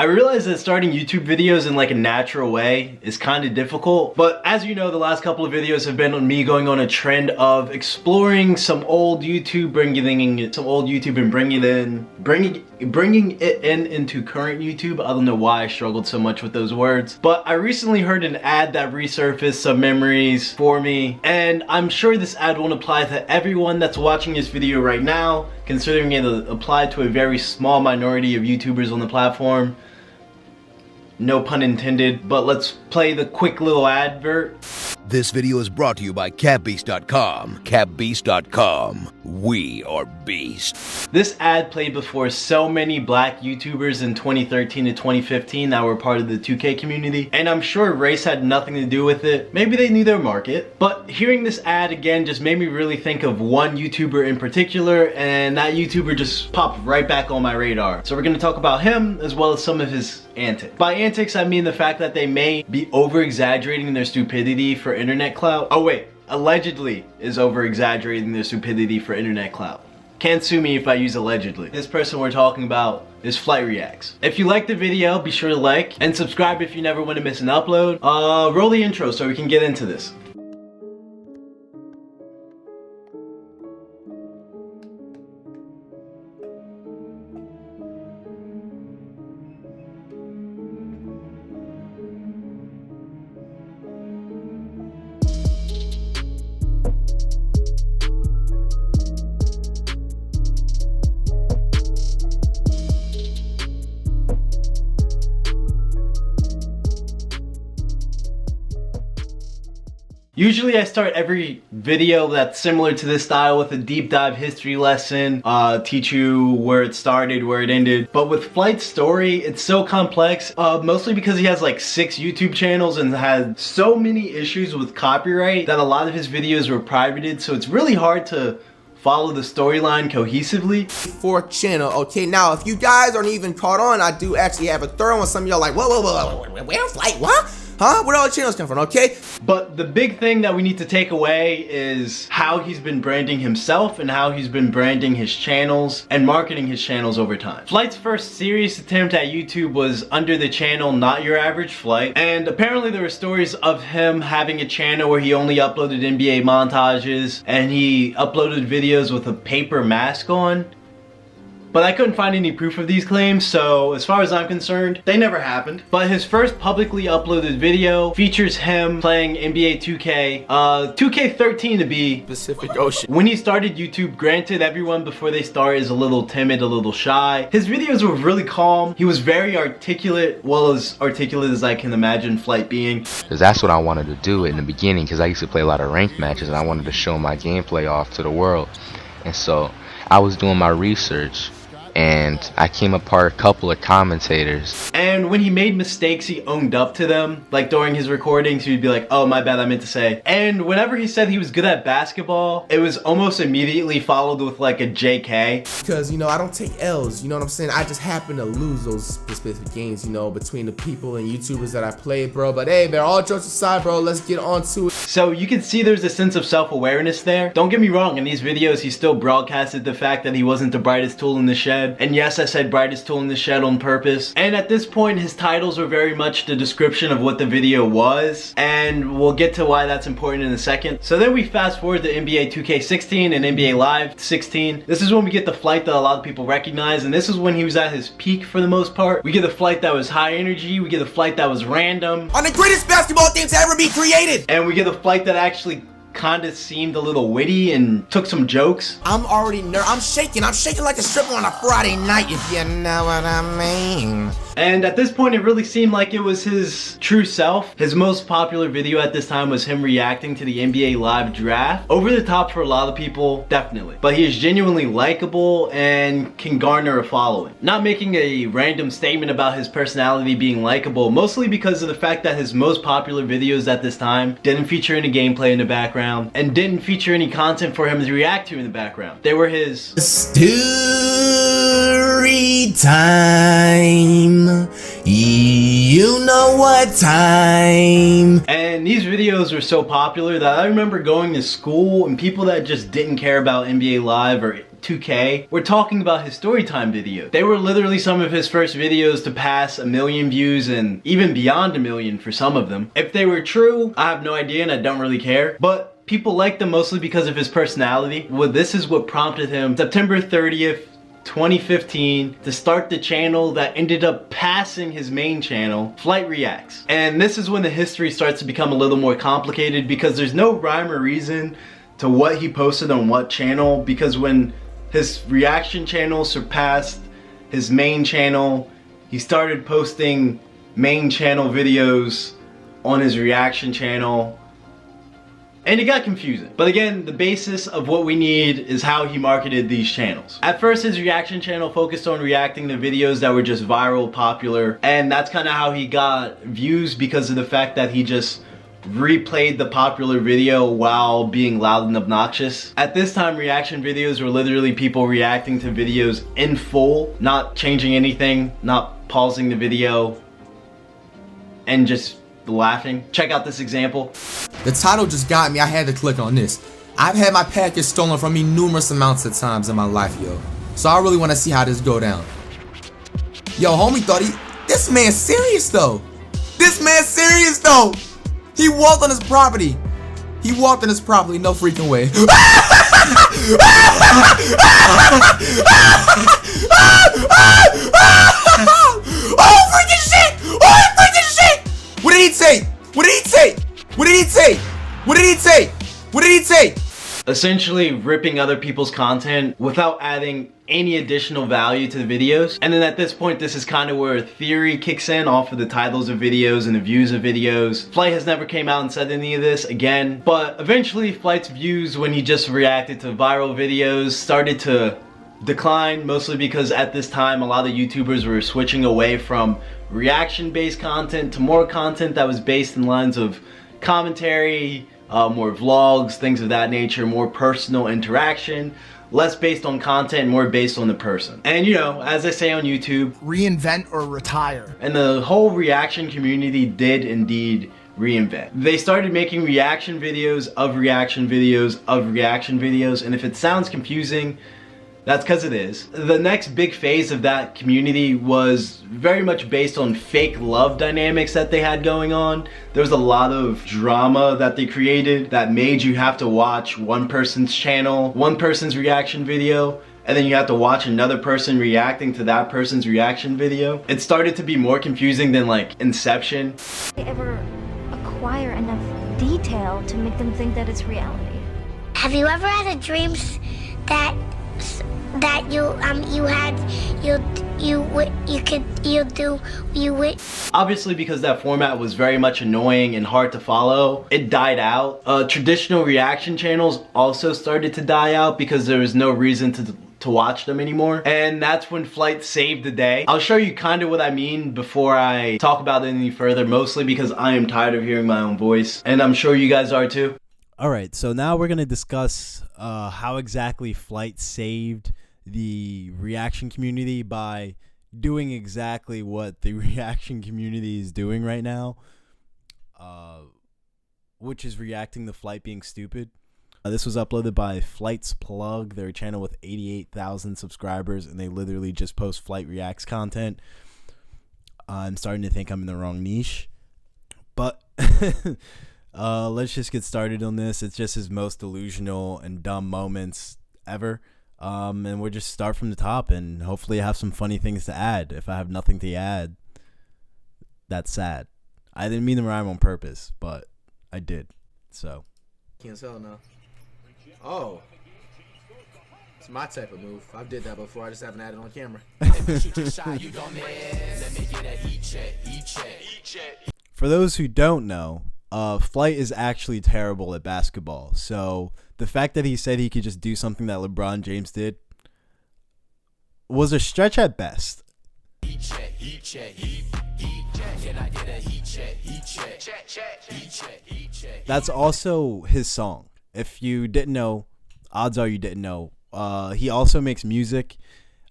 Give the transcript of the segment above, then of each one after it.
I realize that starting YouTube videos in like a natural way is kind of difficult, but as you know, the last couple of videos have been on me going on a trend of exploring some old YouTube, bringing it into current YouTube. I don't know why I struggled so much with those words, but I recently heard an ad that resurfaced some memories for me, and I'm sure this ad won't apply to everyone that's watching this video right now, considering it applied to a very small minority of YouTubers on the platform. No pun intended, but let's play the quick little advert. This video is brought to you by CapBeast.com. CapBeast.com. We are beast. This ad played before so many black YouTubers in 2013 to 2015 that were part of the 2K community, and I'm sure race had nothing to do with it. Maybe they knew their market, but hearing this ad again just made me really think of one YouTuber in particular, and that YouTuber just popped right back on my radar. So we're going to talk about him as well as some of his antics. By antics, I mean the fact that they may be over-exaggerating their stupidity for internet clout. Oh wait, allegedly is over-exaggerating their stupidity for internet clout. Can't sue me if I use allegedly. This person we're talking about is FlightReacts. If you like the video, be sure to like and subscribe if you never want to miss an upload. Roll the intro so we can get into this. Usually I start every video that's similar to this style with a deep dive history lesson, teach you where it started, where it ended. But with Flight's story, it's so complex, mostly because he has like 6 YouTube channels and had so many issues with copyright that a lot of his videos were privated, so it's really hard to follow the storyline cohesively. 4th channel, okay? Now, if you guys aren't even caught on, I do actually have a third one. Some of y'all like, whoa, where Flight, what? Huh? Where all the channels come from, okay? But the big thing that we need to take away is how he's been branding himself and how he's been branding his channels and marketing his channels over time. Flight's first serious attempt at YouTube was under the channel Not Your Average Flight, and apparently there were stories of him having a channel where he only uploaded NBA montages and he uploaded videos with a paper mask on. But I couldn't find any proof of these claims, so as far as I'm concerned, they never happened. But his first publicly uploaded video features him playing NBA 2K, 2K13 to be Pacific Ocean. When he started YouTube, granted everyone before they start is a little timid, a little shy. His videos were really calm. He was very articulate, well as articulate as I can imagine Flight being. Because that's what I wanted to do in the beginning, because I used to play a lot of ranked matches and I wanted to show my gameplay off to the world. And so I was doing my research, and I came apart a couple of commentators. And when he made mistakes, he owned up to them. Like during his recordings, he'd be like, oh, my bad, I meant to say. And whenever he said he was good at basketball, it was almost immediately followed with like a JK. Because, you know, I don't take L's, you know what I'm saying? I just happen to lose those specific games, you know, between the people and YouTubers that I play, bro. But hey, they're all jokes aside, bro. Let's get on to it. So you can see there's a sense of self-awareness there. Don't get me wrong, in these videos, he still broadcasted the fact that he wasn't the brightest tool in the shed. And yes, I said brightest tool in the shed on purpose. And at this point, his titles were very much the description of what the video was. And we'll get to why that's important in a second. So then we fast forward to NBA 2K16 and NBA Live 16. This is when we get the Flight that a lot of people recognize. And this is when he was at his peak for the most part. We get the Flight that was high energy. We get the Flight that was random. On the greatest basketball thing to ever be created. And we get the Flight that actually kinda seemed a little witty and took some jokes. I'm already I'm shaking like a stripper on a Friday night, if you know what I mean. And at this point, it really seemed like it was his true self. His most popular video at this time was him reacting to the NBA Live draft. Over the top for a lot of people, definitely. But he is genuinely likable and can garner a following. Not making a random statement about his personality being likable, mostly because of the fact that his most popular videos at this time didn't feature any gameplay in the background and didn't feature any content for him to react to in the background. They were his story time. You know what time. And these videos were so popular that I remember going to school and people that just didn't care about NBA Live or 2K, we're talking about his storytime videos. They were literally some of his first videos to pass 1 million views and even beyond 1 million for some of them. If they were true, I have no idea and I don't really care, but people liked them mostly because of his personality. Well, this is what prompted him September 30th, 2015 to start the channel that ended up passing his main channel, FlightReacts. And this is when the history starts to become a little more complicated because there's no rhyme or reason to what he posted on what channel, because when his reaction channel surpassed his main channel, he started posting main channel videos on his reaction channel. And it got confusing. But again, the basis of what we need is how he marketed these channels. At first, his reaction channel focused on reacting to videos that were just viral, popular, and that's kind of how he got views because of the fact that he just replayed the popular video while being loud and obnoxious. At this time, reaction videos were literally people reacting to videos in full, not changing anything, not pausing the video, and just laughing. Check out this example. The title just got me. I had to click on this. I've had my package stolen from me numerous amounts of times in my life, yo. So I really want to see how this go down. Yo, homie thought this man's serious though. This man's serious though. He walked on his property. He walked on his property, no freaking way. Oh freaking shit! Oh freaking shit! What did he say? What did he say? What did he say? What did he say? What did he say? Essentially ripping other people's content without adding any additional value to the videos. And then at this point, this is kind of where theory kicks in off of the titles of videos and the views of videos. Flight has never came out and said any of this again, but eventually Flight's views when he just reacted to viral videos started to decline, mostly because at this time a lot of YouTubers were switching away from reaction-based content to more content that was based in lines of commentary, more vlogs, things of that nature, more personal interaction, less based on content, more based on the person. And you know, as I say on YouTube, reinvent or retire. And the whole reaction community did indeed reinvent. They started making reaction videos of reaction videos of reaction videos, and if it sounds confusing, that's because it is. The next big phase of that community was very much based on fake love dynamics that they had going on. There was a lot of drama that they created that made you have to watch one person's channel, one person's reaction video, and then you have to watch another person reacting to that person's reaction video. It started to be more confusing than like Inception. They ever acquire enough detail to make them think that it's reality. Have you ever had a dreams that Obviously, because that format was very much annoying and hard to follow, it died out. Traditional reaction channels also started to die out because there was no reason to watch them anymore. And that's when Flight saved the day. I'll show you kind of what I mean before I talk about it any further, mostly because I am tired of hearing my own voice, and I'm sure you guys are too. Alright, so now we're going to discuss how exactly Flight saved the reaction community by doing exactly what the reaction community is doing right now, which is reacting to Flight being stupid. This was uploaded by Flight's Plug, their channel with 88,000 subscribers, and they literally just post Flight Reacts content. I'm starting to think I'm in the wrong niche, but let's just get started on this. It's just his most delusional and dumb moments ever. And we'll just start from the top and hopefully have some funny things to add. If I have nothing to add, that's sad. I didn't mean to rhyme on purpose, but I did. So. Can't tell now. Oh. It's my type of move. I've did that before. I just haven't had it on camera. For those who don't know, Flight is actually terrible at basketball. So the fact that he said he could just do something that LeBron James did was a stretch at best. That's also his song. If you didn't know, odds are you didn't know. He also makes music.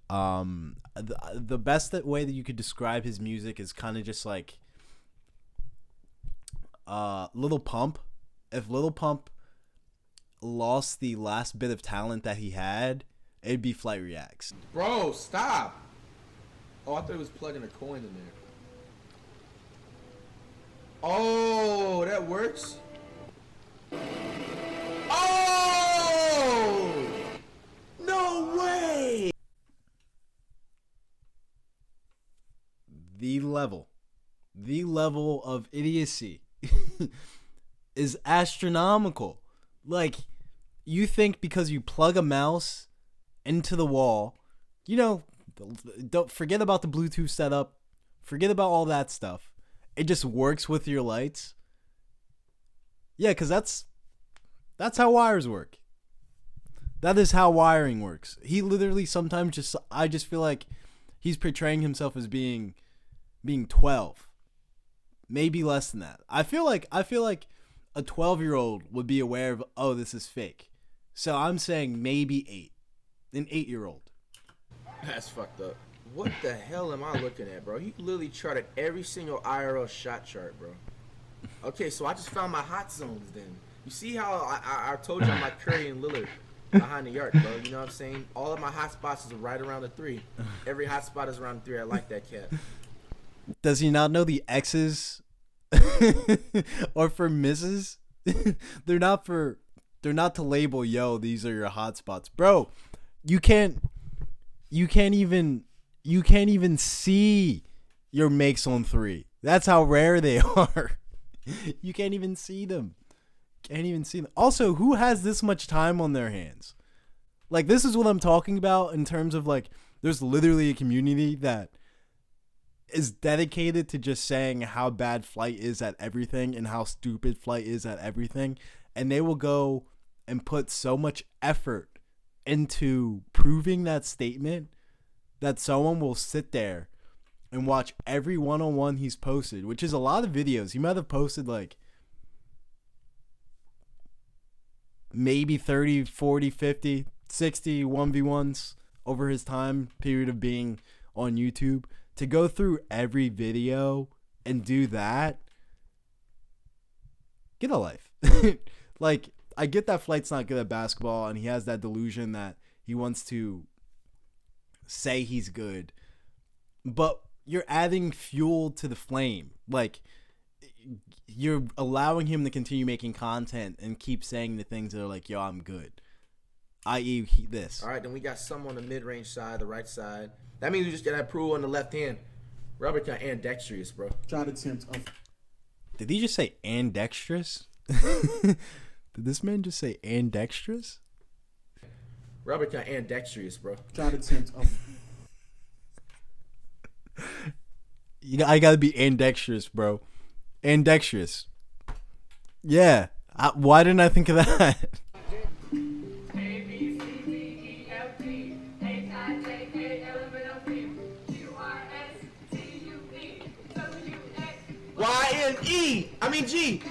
The best way that you could describe his music is kind of just like Lil Pump. If Lil Pump lost the last bit of talent that he had, it'd be Flight Reacts. Bro, stop. Oh, I thought it was plugging a coin in there. Oh, that works? Oh! No way! The level of idiocy is astronomical. Like, you think because you plug a mouse into the wall, you know, don't forget about the Bluetooth setup, forget about all that stuff. It just works with your lights. Yeah, because that's how wires work. That is how wiring works. He literally sometimes I just feel like he's portraying himself as being 12. Maybe less than that. I feel like a 12-year-old would be aware of, oh, this is fake. So I'm saying maybe 8. An 8-year-old. That's fucked up. What the hell am I looking at, bro? He literally charted every single IRL shot chart, bro. Okay, so I just found my hot zones then. You see how I told you I'm like Curry and Lillard behind the arc, bro. You know what I'm saying? All of my hot spots is right around the 3. Every hot spot is around the 3. I like that cat. Does he not know the X's or for misses? They're not to label, yo, these are your hot spots. Bro, you can't even see your makes on 3. That's how rare they are. You can't even see them. Also, who has this much time on their hands? Like, this is what I'm talking about in terms of, like, there's literally a community that is dedicated to just saying how bad Flight is at everything and how stupid Flight is at everything. And they will go and put so much effort into proving that statement that someone will sit there and watch every one-on-one he's posted, which is a lot of videos. He might have posted like maybe 30, 40, 50, 60 1v1s over his time period of being on YouTube. To go through every video and do that, get a life. Like, I get that Flight's not good at basketball and he has that delusion that he wants to say he's good, but you're adding fuel to the flame. Like, you're allowing him to continue making content and keep saying the things that are like, yo, I'm good, i.e. this. All right, then we got some on the mid-range side, the right side. That means we just got to prove on the left hand. Robert got ambidextrous, bro. Shot attempt. Did he just say ambidextrous? Did this man just say ambidextrous? Robert got ambidextrous, bro. Shot attempt. I gotta be ambidextrous, bro. Ambidextrous. Yeah. Why didn't I think of that? Y-N-E. I mean G.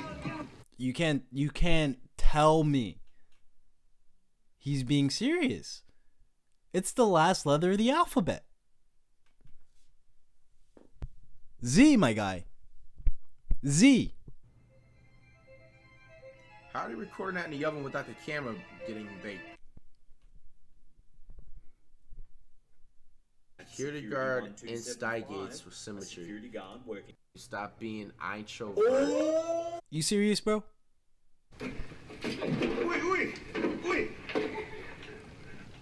You can't tell me he's being serious. It's the last letter of the alphabet. Z, my guy. Z. How are you recording that in the oven without the camera getting baked? Security guard instigates for symmetry. Security guard working. Stop being introvert. You serious, bro?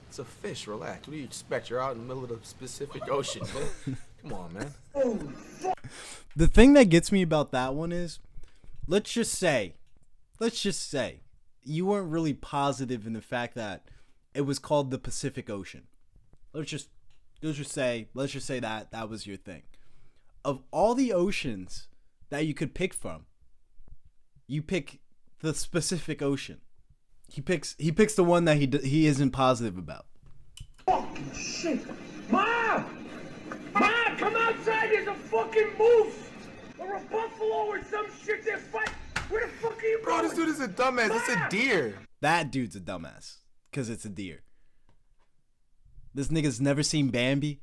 It's a fish. Relax. What do you expect? You're out in the middle of the Pacific Ocean, man. Come on, man. The thing that gets me about that one is, let's just say, you weren't really positive in the fact that it was called the Pacific Ocean. Let's just say that was your thing. Of all the oceans that you could pick from, you pick the Pacific Ocean. He picks the one that he isn't positive about. Fucking shit. Mom! Mom, come outside, there's a fucking moose! Or a buffalo or some shit, they're fighting! Where the fuck are you Bro, going? this dude is a dumbass. It's a deer. That dude's a dumbass. Because it's a deer. This nigga's never seen Bambi.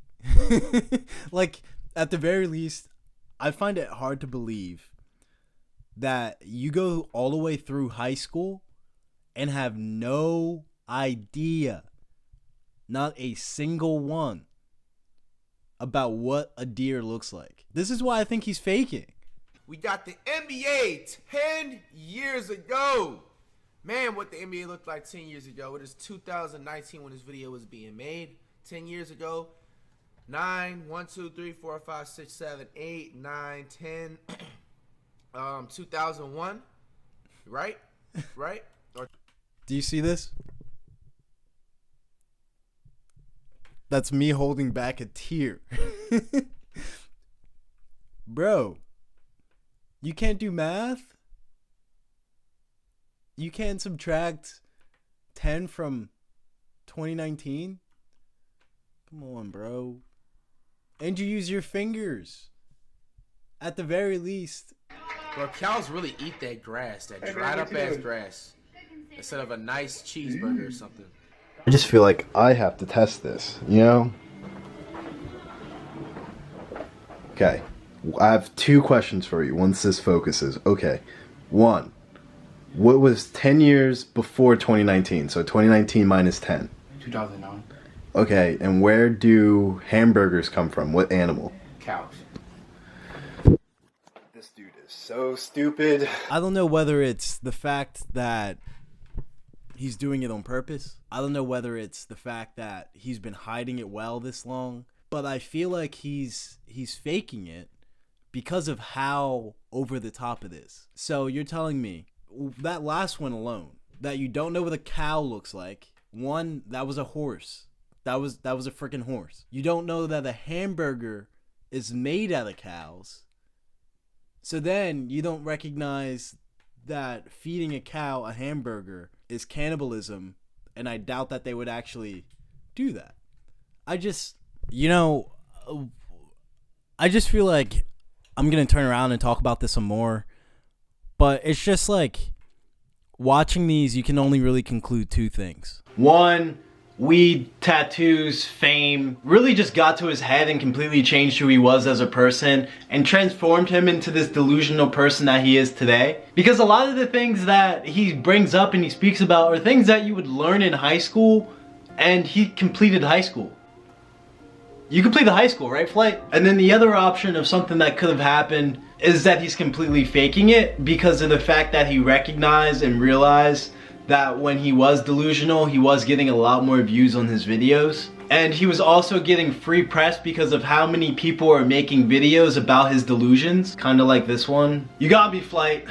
Like, at the very least, I find it hard to believe that you go all the way through high school and have no idea Not a single one about what a deer looks like. This is why I think he's faking. We got the NBA 10 years ago. Man, what the NBA looked like 10 years ago. It is 2019 when this video was being made. 10 years ago. 9, 1, 2, 3, 4, 5, 6, 7, 8, 9, 10. 2001. Right? Right? Do you see this? That's me holding back a tear. Bro, you can't do math? You can't subtract 10 from 2019? Come on, bro. And you use your fingers. At the very least. Bro, cows really eat that grass, that dried up ass grass, instead of a nice cheeseburger or something. I just feel like I have to test this, you know? Okay. I have 2 questions for you once this focuses. Okay. 1. What was 10 years before 2019? So 2019 minus 10. 2009. Okay, and where do hamburgers come from? What animal? Cows. This dude is so stupid. I don't know whether it's the fact that he's doing it on purpose. I don't know whether it's the fact that he's been hiding it well this long. But I feel like he's faking it because of how over the top it is. So you're telling me that last one alone, that you don't know what a cow looks like. One, that was a horse. That was a freaking horse. You don't know that a hamburger is made out of cows. So then you don't recognize that feeding a cow a hamburger is cannibalism, and I doubt that they would actually do that. I just feel like I'm going to turn around and talk about this some more. But it's just like, watching these, you can only really conclude 2 things. 1, weed, tattoos, fame really just got to his head and completely changed who he was as a person and transformed him into this delusional person that he is today. Because a lot of the things that he brings up and he speaks about are things that you would learn in high school, and he completed high school. You completed high school, right, Flight? And then the other option of something that could have happened is that he's completely faking it because of the fact that he recognized and realized that when he was delusional, he was getting a lot more views on his videos. And he was also getting free press because of how many people are making videos about his delusions. Kind of like this one. You got me, Flight.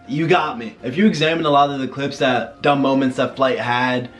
You got me. If you examine a lot of the clips, that dumb moments that Flight had,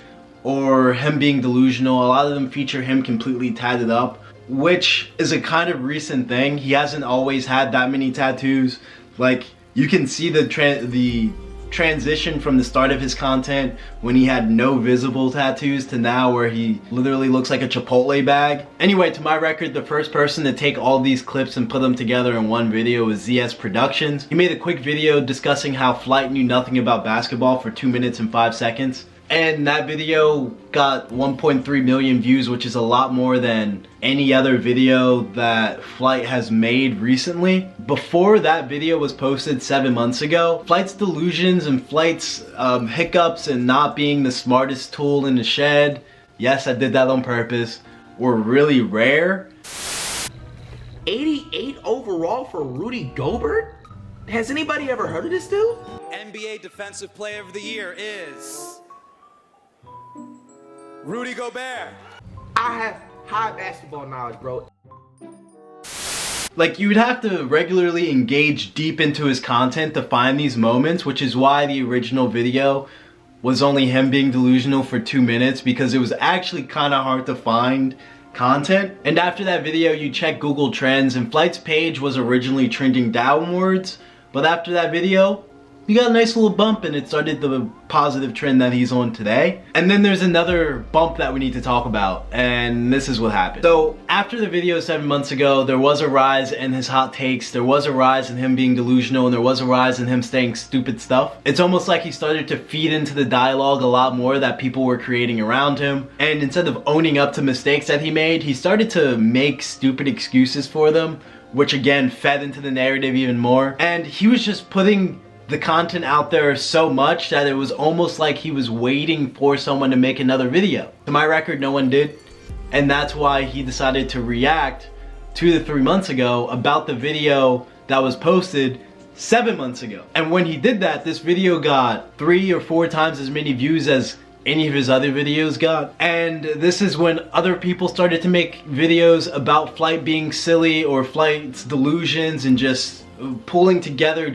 or him being delusional, a lot of them feature him completely tatted up, which is a kind of recent thing. He hasn't always had that many tattoos. Like, you can see the transition from the start of his content when he had no visible tattoos to now where he literally looks like a Chipotle bag. Anyway, to my record, the first person to take all these clips and put them together in one video was ZS Productions. He made a quick video discussing how Flight knew nothing about basketball for 2 minutes and 5 seconds. And that video got 1.3 million views, which is a lot more than any other video that Flight has made recently. Before that video was posted 7 months ago, Flight's delusions and Flight's hiccups and not being the smartest tool in the shed, yes, I did that on purpose, were really rare. 88 overall for Rudy Gobert? Has anybody ever heard of this dude? NBA Defensive Player of the Year is Rudy Gobert. I have high basketball knowledge, bro. Like, you would have to regularly engage deep into his content to find these moments, which is why the original video was only him being delusional for 2 minutes, because it was actually kind of hard to find content. And after that video, you check Google Trends, and Flight's page was originally trending downwards, but after that video, you got a nice little bump and it started the positive trend that he's on today. And then there's another bump that we need to talk about, and this is what happened. So after the video 7 months ago, there was a rise in his hot takes, there was a rise in him being delusional, and there was a rise in him saying stupid stuff. It's almost like he started to feed into the dialogue a lot more that people were creating around him, and instead of owning up to mistakes that he made, he started to make stupid excuses for them, which again fed into the narrative even more. And he was just putting the content out there so much that it was almost like he was waiting for someone to make another video. To my record, no one did. And that's why he decided to react 2 to 3 months ago about the video that was posted 7 months ago. And when he did that, this video got 3 or 4 times as many views as any of his other videos got. And this is when other people started to make videos about Flight being silly or Flight's delusions, and just pulling together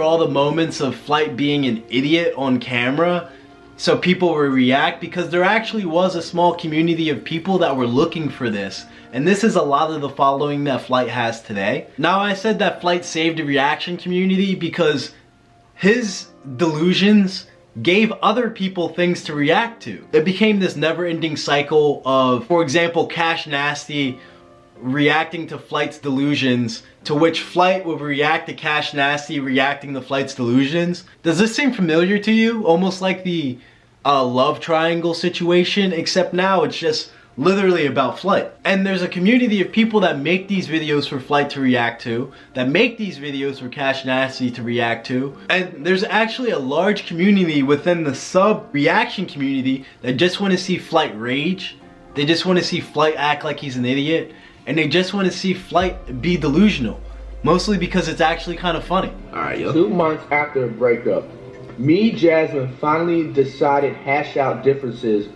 all the moments of Flight being an idiot on camera so people would react, because there actually was a small community of people that were looking for this. And this is a lot of the following that Flight has today. Now, I said that Flight saved a reaction community because his delusions gave other people things to react to. It became this never-ending cycle of, for example, Cash Nasty reacting to Flight's delusions, to which Flight would react to Cash Nasty reacting to Flight's delusions. Does this seem familiar to you? Almost like the love triangle situation, except now it's just literally about Flight. And there's a community of people that make these videos for Flight to react to, that make these videos for Cash Nasty to react to, and there's actually a large community within the sub reaction community that just want to see Flight rage. They just want to see Flight act like he's an idiot, and they just want to see Flight be delusional, mostly because it's actually kind of funny. Alright, yo. 2 months after a breakup, me, Jasmine, finally decided hash out differences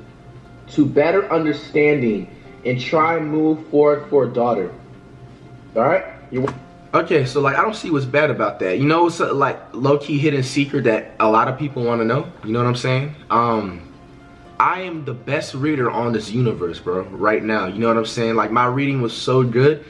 to better understanding and try and move forward for a daughter. Alright? Okay, so like I don't see what's bad about that. You know, it's like low-key hidden secret that a lot of people want to know. You know what I'm saying? I am the best reader on this universe, bro, right now. You know what I'm saying? Like, my reading was so good.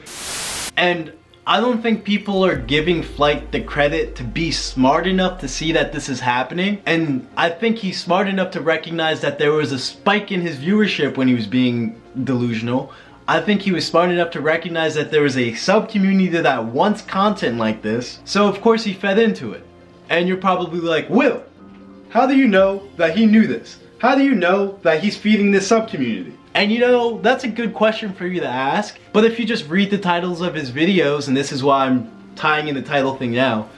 And I don't think people are giving Flight the credit to be smart enough to see that this is happening. And I think he's smart enough to recognize that there was a spike in his viewership when he was being delusional. I think he was smart enough to recognize that there was a sub-community that wants content like this. So of course he fed into it. And you're probably like, Will, how do you know that he knew this? How do you know that he's feeding this sub-community? And you know, that's a good question for you to ask. But if you just read the titles of his videos, and this is why I'm tying in the title thing now,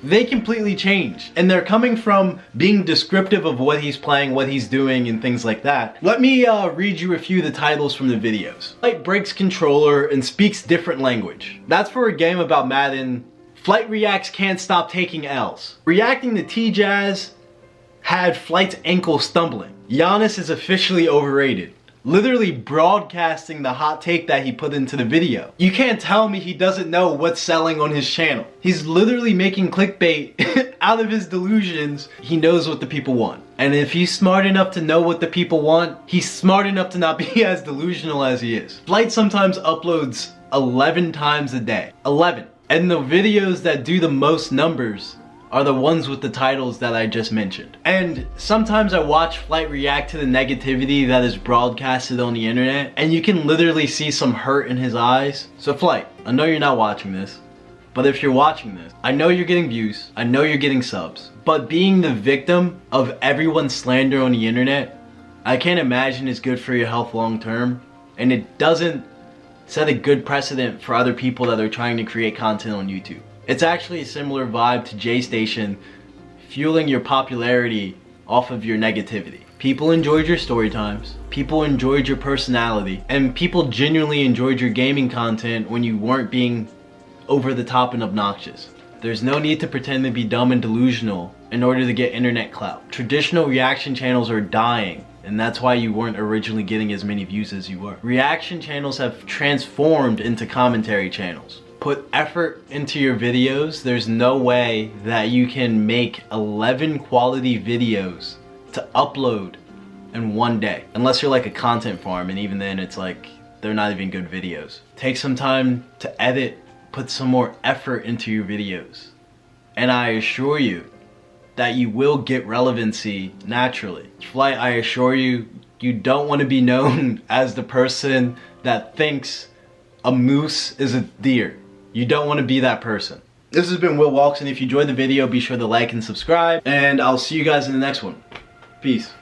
they completely change. And they're coming from being descriptive of what he's playing, what he's doing, and things like that. Let me read you a few of the titles from the videos. Flight breaks controller and speaks different language. That's for a game about Madden. Flight reacts can't stop taking L's. Reacting to T-Jazz had Flight's ankle stumbling. Giannis is officially overrated. Literally broadcasting the hot take that he put into the video. You can't tell me he doesn't know what's selling on his channel. He's literally making clickbait out of his delusions. He knows what the people want. And if he's smart enough to know what the people want, he's smart enough to not be as delusional as he is. Flight sometimes uploads 11 times a day. 11. And the videos that do the most numbers are the ones with the titles that I just mentioned. And sometimes I watch Flight react to the negativity that is broadcasted on the internet, and you can literally see some hurt in his eyes. So Flight, I know you're not watching this, but if you're watching this, I know you're getting views, I know you're getting subs, but being the victim of everyone's slander on the internet, I can't imagine it's good for your health long term, and it doesn't set a good precedent for other people that are trying to create content on YouTube. It's actually a similar vibe to J-Station fueling your popularity off of your negativity. People enjoyed your story times, people enjoyed your personality, and people genuinely enjoyed your gaming content when you weren't being over the top and obnoxious. There's no need to pretend to be dumb and delusional in order to get internet clout. Traditional reaction channels are dying, and that's why you weren't originally getting as many views as you were. Reaction channels have transformed into commentary channels. Put effort into your videos. There's no way that you can make 11 quality videos to upload in one day. Unless you're like a content farm, and even then it's like, they're not even good videos. Take some time to edit, put some more effort into your videos. And I assure you that you will get relevancy naturally. Flight, I assure you, you don't want to be known as the person that thinks a moose is a deer. You don't want to be that person. This has been Will Walks, and if you enjoyed the video, be sure to like and subscribe, and I'll see you guys in the next one. Peace.